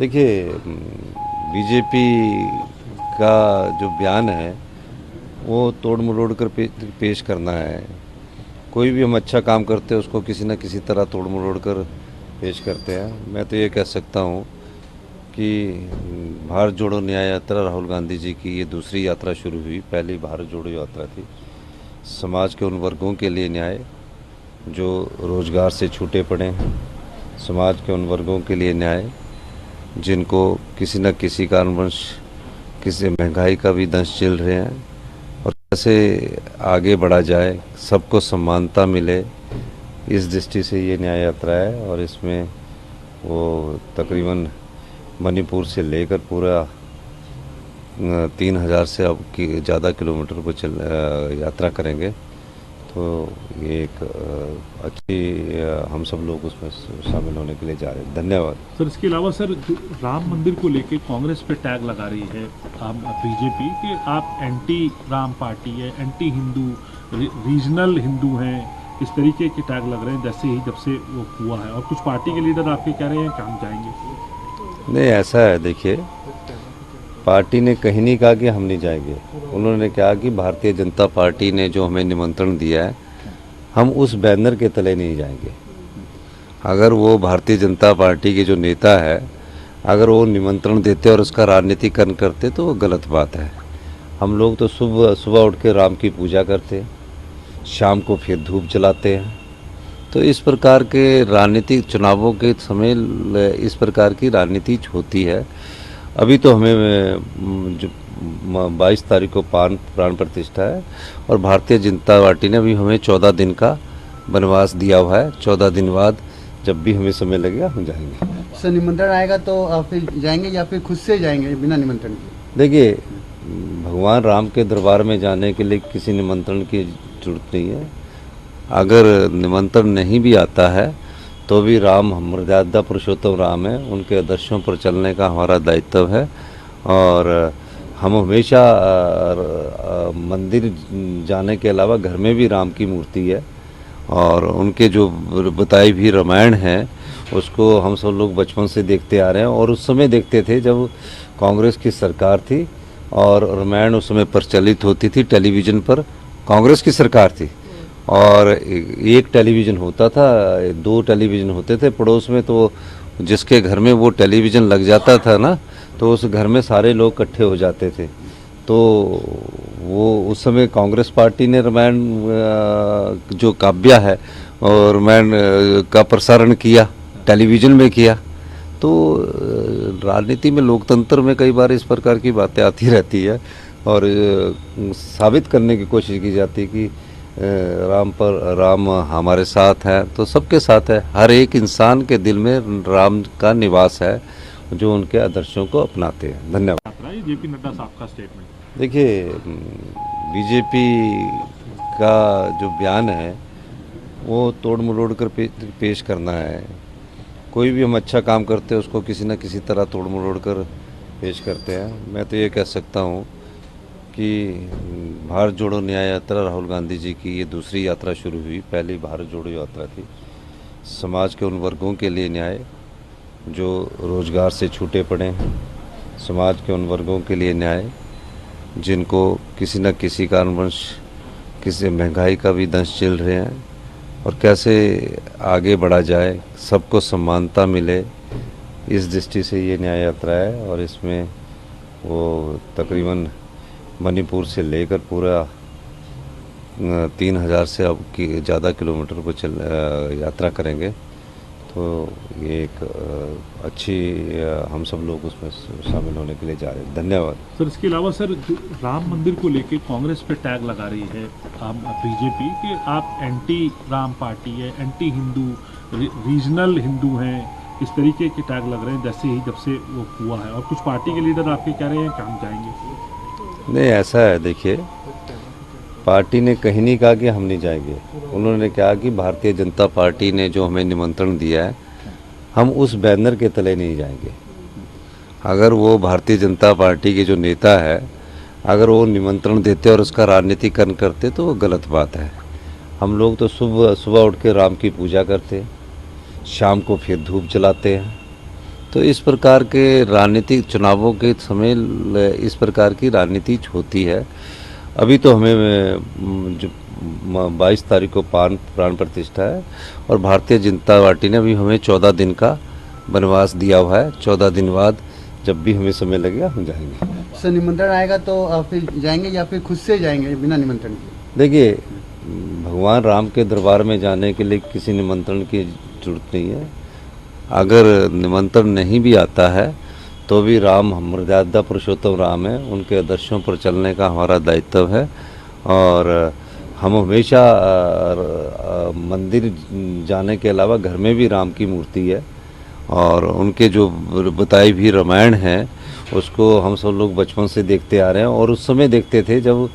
देखिए, बीजेपी का जो बयान है वो तोड़ मरोड़ कर पेश करना है। कोई भी हम अच्छा काम करते हैं उसको किसी न किसी तरह तोड़ मरोड़ कर पेश करते हैं। मैं तो ये कह सकता हूँ कि भारत जोड़ो न्याय यात्रा राहुल गांधी जी की ये दूसरी यात्रा शुरू हुई। पहली भारत जोड़ो यात्रा थी। समाज के उन वर्गों के लिए न्याय जो रोज़गार से छूटे पड़े हैं, समाज के उन वर्गों के लिए न्याय जिनको किसी न किसी कारणवश किसी महंगाई का भी दंश झेल रहे हैं, और कैसे आगे बढ़ा जाए, सबको समानता मिले, इस दृष्टि से ये न्याय यात्रा है। और इसमें वो तकरीबन मणिपुर से लेकर पूरा 3000 से अब की ज़्यादा किलोमीटर को यात्रा करेंगे। तो ये एक अच्छी हम सब लोग उसमें शामिल होने के लिए जा रहे हैं। धन्यवाद सर। इसके अलावा सर, राम मंदिर को लेके कांग्रेस पे टैग लगा रही है बीजेपी कि आप एंटी राम पार्टी है, एंटी हिंदू, रीजनल हिंदू हैं। इस तरीके के टैग लग रहे हैं जैसे ही जब से वो हुआ है, और कुछ पार्टी के लीडर आपके कह रहे हैं कि हम जाएंगे। नहीं, ऐसा है, देखिए, पार्टी ने कहीं नहीं कहा कि हम नहीं जाएंगे। उन्होंने कहा कि भारतीय जनता पार्टी ने जो हमें निमंत्रण दिया है हम उस बैनर के तले नहीं जाएंगे। अगर वो भारतीय जनता पार्टी के जो नेता है, अगर वो निमंत्रण देते और उसका राजनीतिकरण करते तो वो गलत बात है। हम लोग तो सुबह सुबह उठ के राम की पूजा करते हैं, शाम को फिर धूप जलाते हैं। तो इस प्रकार के राजनीतिक चुनावों के समय इस प्रकार की राजनीति होती है। अभी तो हमें जो 22 तारीख को प्राण प्रतिष्ठा है, और भारतीय जनता पार्टी ने अभी हमें 14 दिन का वनवास दिया हुआ है। 14 दिन बाद जब भी हमें समय लगेगा हम जाएंगे। सर, निमंत्रण आएगा तो आप फिर जाएंगे या फिर खुद से जाएंगे बिना निमंत्रण के? देखिए, भगवान राम के दरबार में जाने के लिए किसी निमंत्रण की जरूरत नहीं है। अगर निमंत्रण नहीं भी आता है तो भी राम मर्यादा पुरुषोत्तम राम है, उनके आदर्शों पर चलने का हमारा दायित्व है। और हम हमेशा मंदिर जाने के अलावा घर में भी राम की मूर्ति है, और उनके जो बताई भी रामायण है उसको हम सब लोग बचपन से देखते आ रहे हैं। और उस समय देखते थे जब कांग्रेस की सरकार थी और रामायण उस समय प्रचलित होती थी टेलीविज़न पर। कांग्रेस की सरकार थी और एक टेलीविज़न होता था, 2 टेलीविज़न होते थे पड़ोस में। तो जिसके घर में वो टेलीविज़न लग जाता था ना, तो उस घर में सारे लोग इकट्ठे हो जाते थे। तो वो उस समय कांग्रेस पार्टी ने रामायण जो काव्य है और रामायण का प्रसारण किया, टेलीविज़न में किया। तो राजनीति में, लोकतंत्र में कई बार इस प्रकार की बातें आती रहती है, और साबित करने की कोशिश की जाती है कि राम हमारे साथ है, तो सबके साथ है। हर एक इंसान के दिल में राम का निवास है जो उनके आदर्शों को अपनाते हैं। धन्यवाद। जेपी नड्डा साहब का स्टेटमेंट। देखिए, बीजेपी का जो बयान है वो तोड़ मरोड़ कर पेश करना है। कोई भी हम अच्छा काम करते हैं उसको किसी न किसी तरह तोड़ मरोड़ कर पेश करते हैं। मैं तो ये कह सकता हूँ कि भारत जोड़ो न्याय यात्रा राहुल गांधी जी की ये दूसरी यात्रा शुरू हुई। पहली भारत जोड़ो यात्रा थी। समाज के उन वर्गों के लिए न्याय जो रोज़गार से छूटे पड़े हैं, समाज के उन वर्गों के लिए न्याय जिनको किसी न किसी कारणवश किसी महंगाई का भी दंश झेल रहे हैं, और कैसे आगे बढ़ा जाए, सबको समानता मिले, इस दृष्टि से ये न्याय यात्रा है। और इसमें वो तकरीबन मणिपुर से लेकर पूरा 3000 से अब की ज़्यादा किलोमीटर को यात्रा करेंगे। तो ये एक अच्छी हम सब लोग उसमें शामिल होने के लिए जा रहे हैं। धन्यवाद सर। इसके अलावा सर, राम मंदिर को लेके कांग्रेस पे टैग लगा रही है बीजेपी कि आप एंटी राम पार्टी है, एंटी हिंदू, रीजनल हिंदू हैं। इस तरीके के टैग लग रहे हैं जैसे ही जब से वो हुआ है, और कुछ पार्टी के लीडर आपके कह रहे हैं कि हम जाएंगे। नहीं, ऐसा है, देखिए, पार्टी ने कहीं नहीं कहा कि हम नहीं जाएंगे। उन्होंने कहा कि भारतीय जनता पार्टी ने जो हमें निमंत्रण दिया है हम उस बैनर के तले नहीं जाएंगे। अगर वो भारतीय जनता पार्टी के जो नेता है, अगर वो निमंत्रण देते और उसका राजनीतिकरण करते तो वो गलत बात है। हम लोग तो सुबह सुबह उठ के राम की पूजा करते हैं, शाम को फिर धूप जलाते हैं। तो इस प्रकार के राजनीतिक चुनावों के समय इस प्रकार की राजनीति होती है। अभी तो हमें जो 22 तारीख को प्राण प्रतिष्ठा है और भारतीय जनता पार्टी ने अभी हमें 14 दिन का वनवास दिया हुआ है। 14 दिन बाद जब भी हमें समय लगेगा हम जाएंगे। सर निमंत्रण आएगा तो आप फिर जाएंगे या फिर खुद से जाएंगे बिना निमंत्रण के? देखिए, भगवान राम के दरबार में जाने के लिए किसी निमंत्रण की जरूरत नहीं है। अगर निमंत्रण नहीं भी आता है तो भी राम मर्यादा पुरुषोत्तम राम है, उनके आदर्शों पर चलने का हमारा दायित्व है। और हम हमेशा मंदिर जाने के अलावा घर में भी राम की मूर्ति है और उनके जो बताई भी रामायण है उसको हम सब लोग बचपन से देखते आ रहे हैं। और उस समय देखते थे जब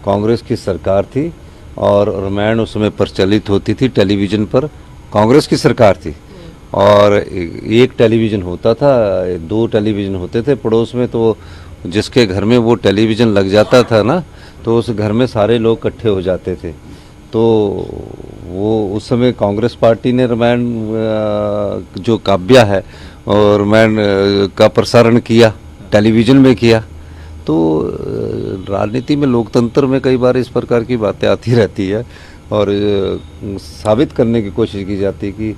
कांग्रेस की सरकार थी और रामायण उस समय प्रचलित होती थी टेलीविज़न पर। कांग्रेस की सरकार थी और एक टेलीविज़न होता था, 2 टेलीविज़न होते थे पड़ोस में, तो जिसके घर में वो टेलीविज़न लग जाता था ना तो उस घर में सारे लोग इकट्ठे हो जाते थे। तो वो उस समय कांग्रेस पार्टी ने रामायण जो काव्य है और रामायण का प्रसारण किया, टेलीविज़न में किया। तो राजनीति में, लोकतंत्र में कई बार इस प्रकार की बातें आती रहती है और साबित करने की कोशिश की जाती है कि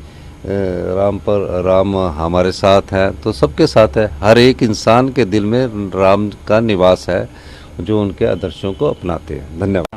राम हमारे साथ है, तो सबके साथ है। हर एक इंसान के दिल में राम का निवास है जो उनके आदर्शों को अपनाते हैं। धन्यवाद।